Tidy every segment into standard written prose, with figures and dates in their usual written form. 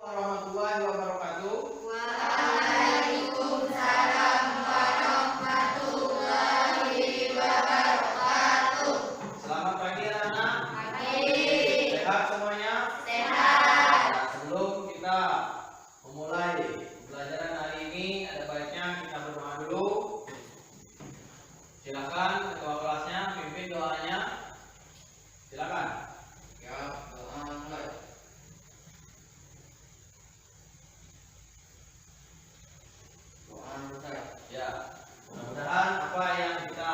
Warahmatullahi wabarakatuh. Waalaikumsalam warahmatullahi wabarakatuh. Selamat pagi anak-anak. Pagi. Sehat semuanya? Sehat. Nah, sebelum kita memulai pelajaran hari ini, ada baiknya kita berdoa dulu. Silakan ketua kelasnya pimpin doanya. Silakan. Ya, doa mulai. Doa mulai. Ya, mudah-mudahan apa yang kita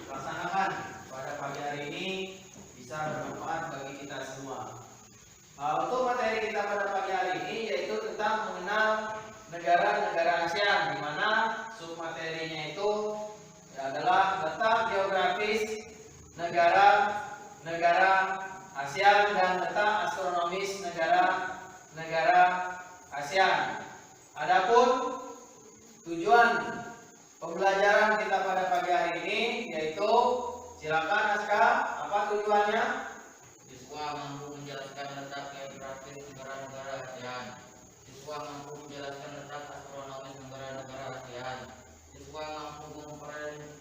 laksanakan pada pagi hari ini bisa bermanfaat bagi kita semua. Untuk materi kita pada pagi hari ini yaitu tentang mengenal negara-negara ASEAN, di mana submaterinya itu adalah letak geografis negara-negara ASEAN dan letak astronomis negara-negara ASEAN. Adapun tujuan pembelajaran kita pada pagi hari ini yaitu, silakan Aska, apa tujuannya? Siswa mampu menjelaskan letak geografis negara-negara ASEAN. Siswa mampu menjelaskan letak astronomis negara-negara ASEAN. Siswa mampu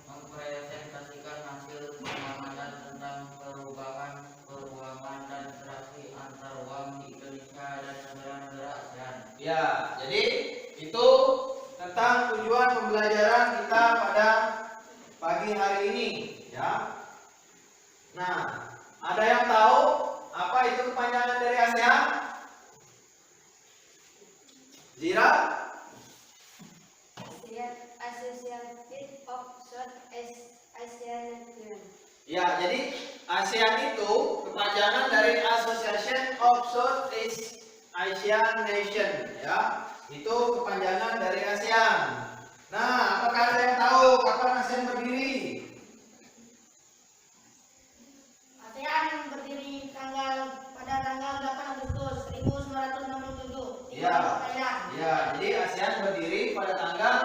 mempresentasikan hasil pengamatan tentang perubahan dan interaksi antar uang di Indonesia dan negara-negara ASEAN. Ya, jadi itu tentang tujuan pembelajaran kita pada pagi hari ini, ya. Nah, ada yang tahu apa itu kepanjangan dari ASEAN? Zira? Associated of Southeast Asian Nations. Ya, jadi ASEAN itu kepanjangan dari Association of Southeast Asian Nation, ya. Itu kepanjangan dari ASEAN. Nah, apakah ada yang tahu kapan ASEAN berdiri? ASEAN berdiri pada tanggal 8 Agustus 1967 di Ya. Thailand. Ya, jadi ASEAN berdiri pada tanggal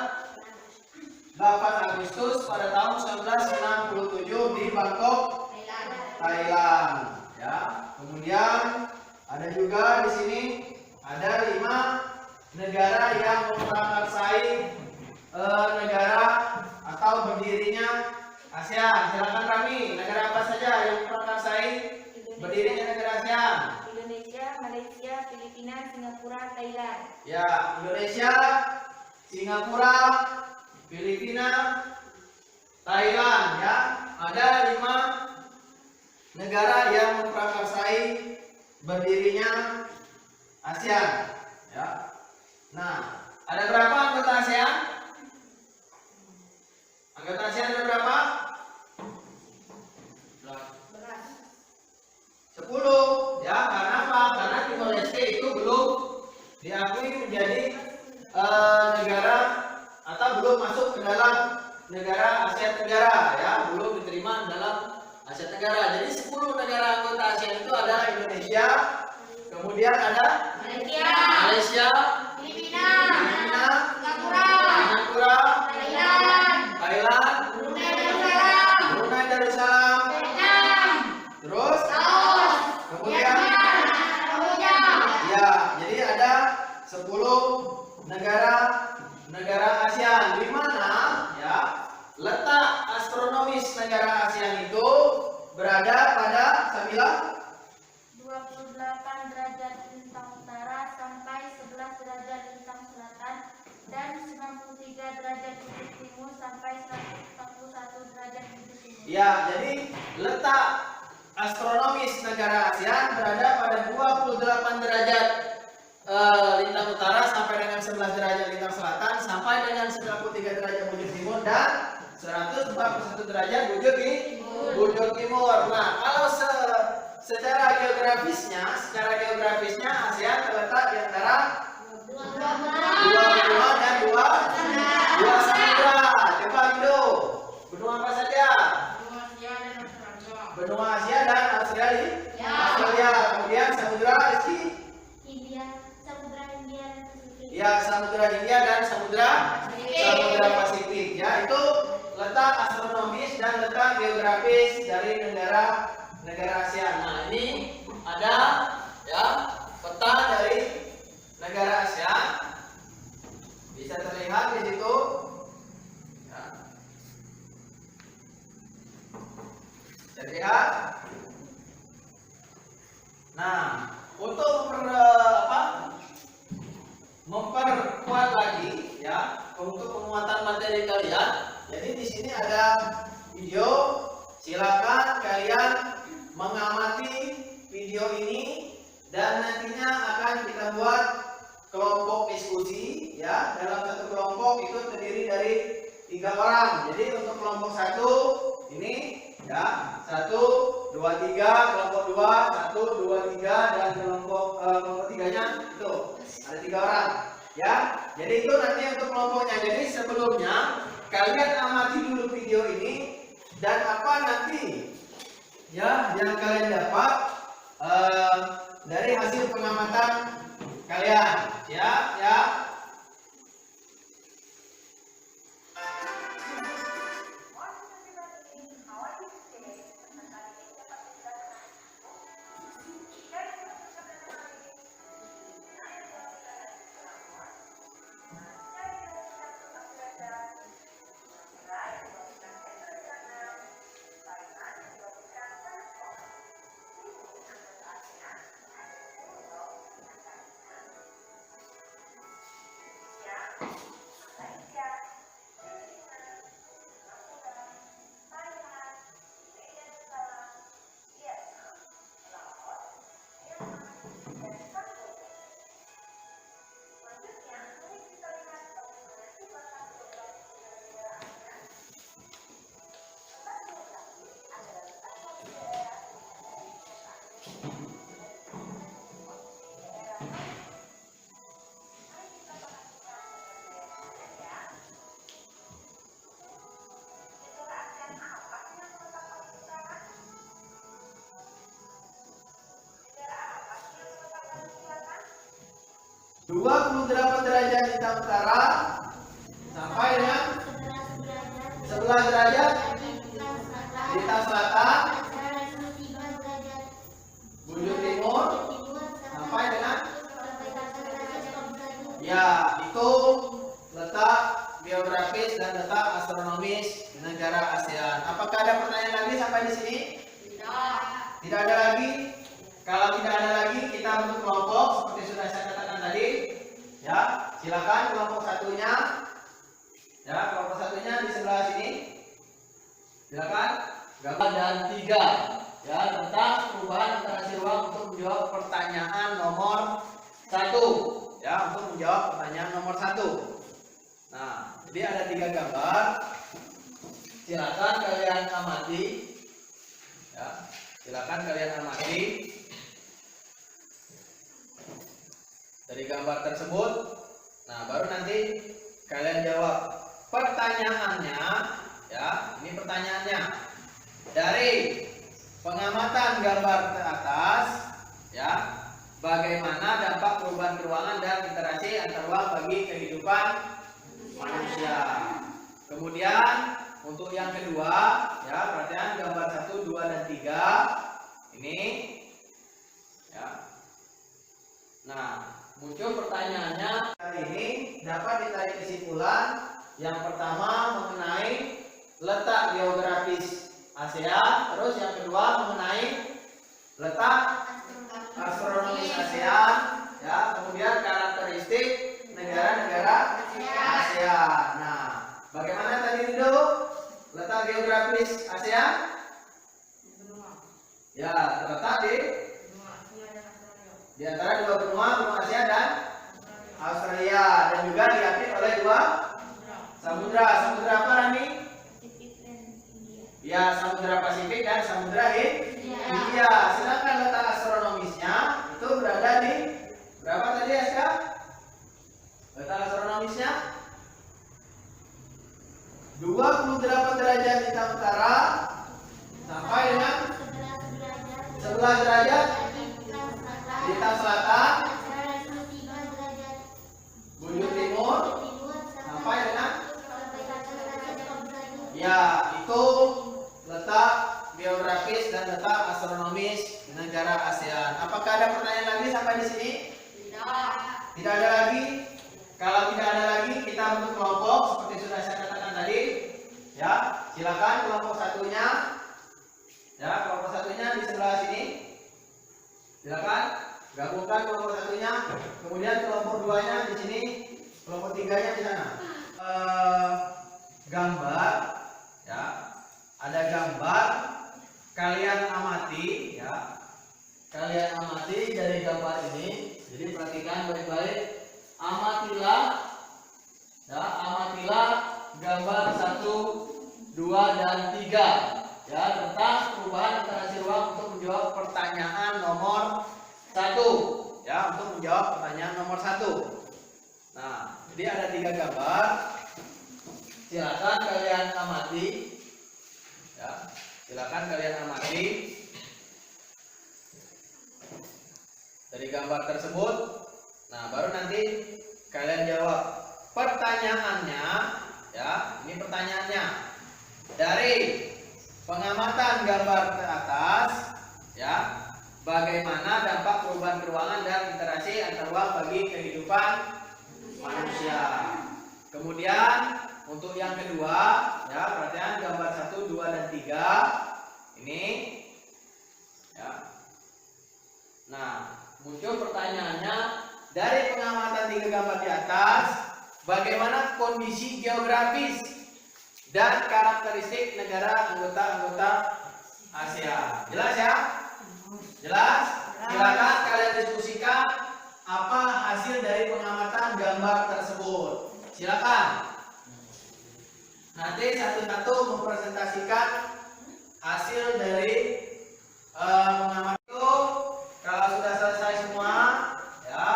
8 Agustus pada tahun 1967 di Bangkok, Thailand. Ya. Kemudian ada juga di sini ada 5 negara yang memprakarsai negara atau berdirinya ASEAN. Silakan Rami, negara apa saja yang memprakarsai berdirinya negara ASEAN? Indonesia, Malaysia, Filipina, Singapura, Thailand. Ya, Indonesia, Singapura, Filipina, Thailand, ya. Ada 5 negara yang memprakarsai berdirinya ASEAN, ya. Nah, ada berapa anggota ASEAN? Anggota ASEAN ada berapa? 10, ya. Karena apa? Karena Timor Leste itu belum diakui menjadi negara atau belum masuk ke dalam negara Asia Tenggara, ya, belum diterima dalam Asia Tenggara. Jadi 10 negara anggota ASEAN itu ada Indonesia, kemudian ada Malaysia, Filipina, Filipina, Singapura, Thailand, Brunei Darussalam, terus kemudian ya, jadi ada 10 negara ASEAN, di mana, ya, letak astronomis negara ASEAN itu berada pada 28 derajat lintang utara sampai 11 derajat lintang selatan dan 93 derajat bujur timur sampai 141 derajat bujur timur. ya, jadi letak astronomis negara ASEAN berada pada 28 derajat lintang utara sampai dengan 11 derajat lintang selatan sampai dengan 93 derajat bujur timur dan 141 derajat bujur timur. Nah, kalau secara geografisnya ASEAN terletak di antara dua benua dan dua samudra. Coba Indo, benua apa saja? Benua Asia dan Australia. Kemudian samudra Rizky? Samudra India dan Pasifik. Ya, Samudra Hindia dan Samudra Pasifik. Ya, itu letak astronomis dan letak geografis dari negara ASEAN. Nah, ini ada, ya, peta dari negara ASEAN. Bisa terlihat di situ. Ya. Terlihat. Nah, untuk memperkuat lagi ya, untuk penguatan materi kalian. Jadi di sini ada video. Silakan kalian mengamati video ini dan nantinya akan kita buat kelompok diskusi ya. Dalam satu kelompok itu terdiri dari 3 orang. Jadi untuk kelompok 1 ini ya 1, 2, 3, kelompok 2 1, 2, 3 dan kelompok 3-nya itu ada 3 orang ya. Jadi itu nanti untuk kelompoknya. Jadi sebelumnya kalian amati dulu video ini dan apa nanti ya yang kalian dapat dari hasil pengamatan kalian ya. Dua 28 derajat lintang utara sampai dengan 11 derajat lintang selatan, bujur timur sampai dengan ya itu letak geografis dan letak astronomis di negara ASEAN. Apakah ada pertanyaan lagi sampai di sini? Tidak ada lagi. Kalau tidak ada lagi, kita bentuk kelompok seperti sudah saya katakan tadi. Ya, silakan kelompok satunya. Ya, kelompok satunya di sebelah sini. Silakan. Gambar dan 3. Ya, tentang perubahan interaksi ruang untuk menjawab pertanyaan nomor 1. Ya, untuk menjawab pertanyaan nomor 1. Nah, jadi ada 3 gambar. Silakan kalian amati. Ya, silakan kalian amati. Dari gambar tersebut, nah baru nanti kalian jawab pertanyaannya, ya ini pertanyaannya dari pengamatan gambar ke atas, ya bagaimana dampak perubahan ruangan dan interaksi antar ruang bagi kehidupan manusia. Kemudian untuk yang kedua, ya perhatian gambar 1, 2 dan 3 ini, ya. Nah. Muncul pertanyaannya hari ini dapat ditarik kesimpulan yang pertama mengenai letak geografis ASEAN, terus yang kedua mengenai letak astronomis ASEAN, ya kemudian karakteristik negara-negara ASEAN. Nah, bagaimana tadi Rido letak geografis ASEAN? Ya terletak di antara 2 benua Asia dan Australia, dan juga diapit oleh 2 samudra. Samudra apa Rani? Ya, Samudra Pasifik dan Samudra India. Sedangkan letak astronomisnya itu berada di berapa tadi Aska? Letak astronomisnya 28 derajat lintang utara sampai dengan 11 derajat lintang selatan, bujur timur sampai dengan ya itu letak geografis dan letak astronomis negara ASEAN. Apakah ada pertanyaan lagi sampai di sini? Tidak. Tidak ada lagi. Kalau tidak ada lagi, kita bentuk kelompok seperti sudah saya katakan tadi. Ya, silakan kelompok satunya. Ya, kelompok satunya di sebelah sini. Silakan gabungkan kelompok satunya. Kemudian kelompok duanya di sini. Kelompok tiganya di sana. Gambar. Ya, ada gambar. Kalian amati. Ya, kalian amati dari gambar ini. Jadi perhatikan baik-baik. Amatilah, ya, amatilah gambar 1, 2, dan 3, ya, tentang perubahan interaksi ruang untuk menjawab pertanyaan nomor 1, ya, untuk menjawab pertanyaan nomor 1. Nah, jadi ada 3 gambar. Silakan kalian amati, ya, silakan kalian amati dari gambar tersebut. Nah, baru nanti kalian jawab pertanyaannya, ya. Ini pertanyaannya. Dari pengamatan gambar ke atas, ya, bagaimana dampak perubahan ruangan dan interaksi antar ruang bagi kehidupan manusia. Kemudian untuk yang kedua, ya, perhatian gambar 1, 2, dan 3 ini, ya. Nah, muncul pertanyaannya. Dari pengamatan 3 gambar di atas, bagaimana kondisi geografis dan karakteristik negara anggota ASEAN? Jelas ya? Jelas? Silakan kalian diskusikan apa hasil dari pengamatan gambar tersebut. Silakan. Nanti satu-satu mempresentasikan hasil dari pengamatan itu. Kalau sudah selesai semua, ya,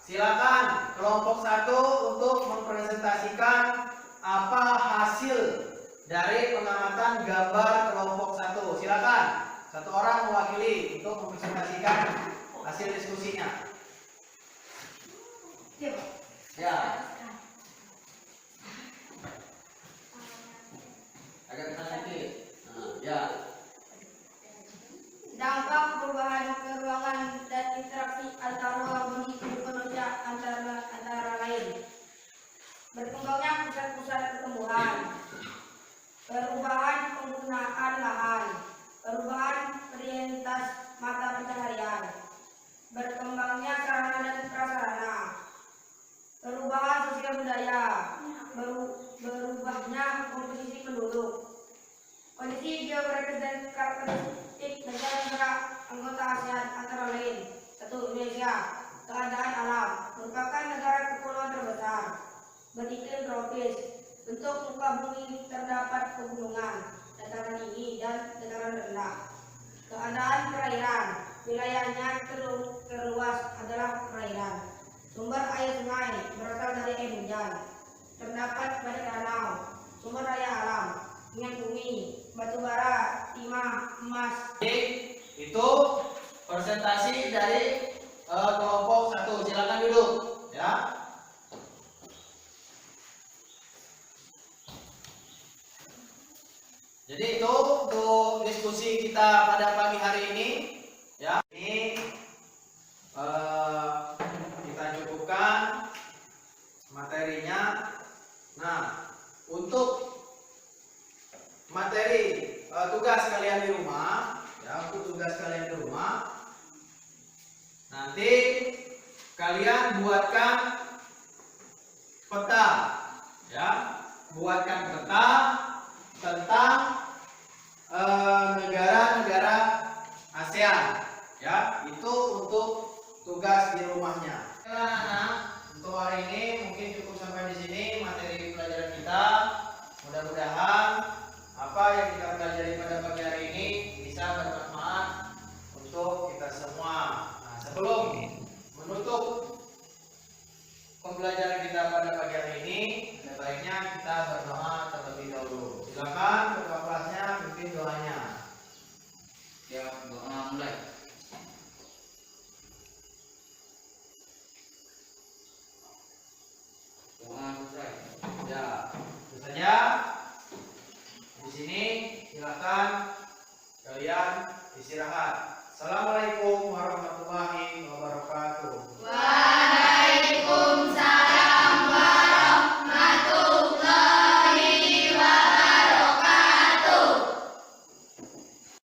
silakan kelompok 1 untuk mempresentasikan apa hasil dari pengamatan gambar kelompok 1. Silakan, satu orang mewakili untuk mempresentasikan hasil diskusinya. Ya. Agak keras sedikit. Nah, ya. Dampak perubahan ruangan dan interaksi antar ruang bagi kehidupan manusia antara lain. Berkembangnya pusat-pusat pertumbuhan, perubahan penggunaan lahan, perubahan prioritas mata pencaharian, berkembangnya sarana dan prasarana, perubahan sosial budaya, berubahnya komposisi penduduk, kondisi geografis dan karakteristik negara anggota ASEAN antara lain. 1. Indonesia. Keadaan alam. Merupakan negara kepulauan terbesar, beriklim tropis. Bentuk muka bumi terdapat pegunungan, dataran tinggi dan dataran rendah. Keadaan perairan. Wilayahnya terluas adalah perairan. Sumber air sungai berasal dari air hujan. Terdapat banyak danau. Sumber daya alam, minyak bumi, batu bara, timah, emas. Itu presentasi dari kelompok 1. Silakan duduk, ya. Jadi itu untuk diskusi kita pada pagi hari ini, ya. Ini kita cukupkan materinya. Nah, untuk materi tugas kalian di rumah, ya, untuk tugas kalian di rumah, nanti kalian buatkan peta, ya, buatkan peta tentang negara-negara ASEAN, ya, itu untuk tugas di rumahnya. Anak-anak, untuk hari ini mungkin cukup sampai di sini materi pelajaran kita. Mudah-mudahan apa yang kita pelajari pada pagi hari ini bisa bermanfaat untuk kita semua. Nah, sebelum menutup pembelajaran kita pada pagi hari ini, ada baiknya kita berdoa terlebih dahulu. Silakan ketua kelasnya pimpin doanya. Ya, doa mulai. Doa selesai. Ya, itu saja. Di sini silakan kalian istirahat. Assalamualaikum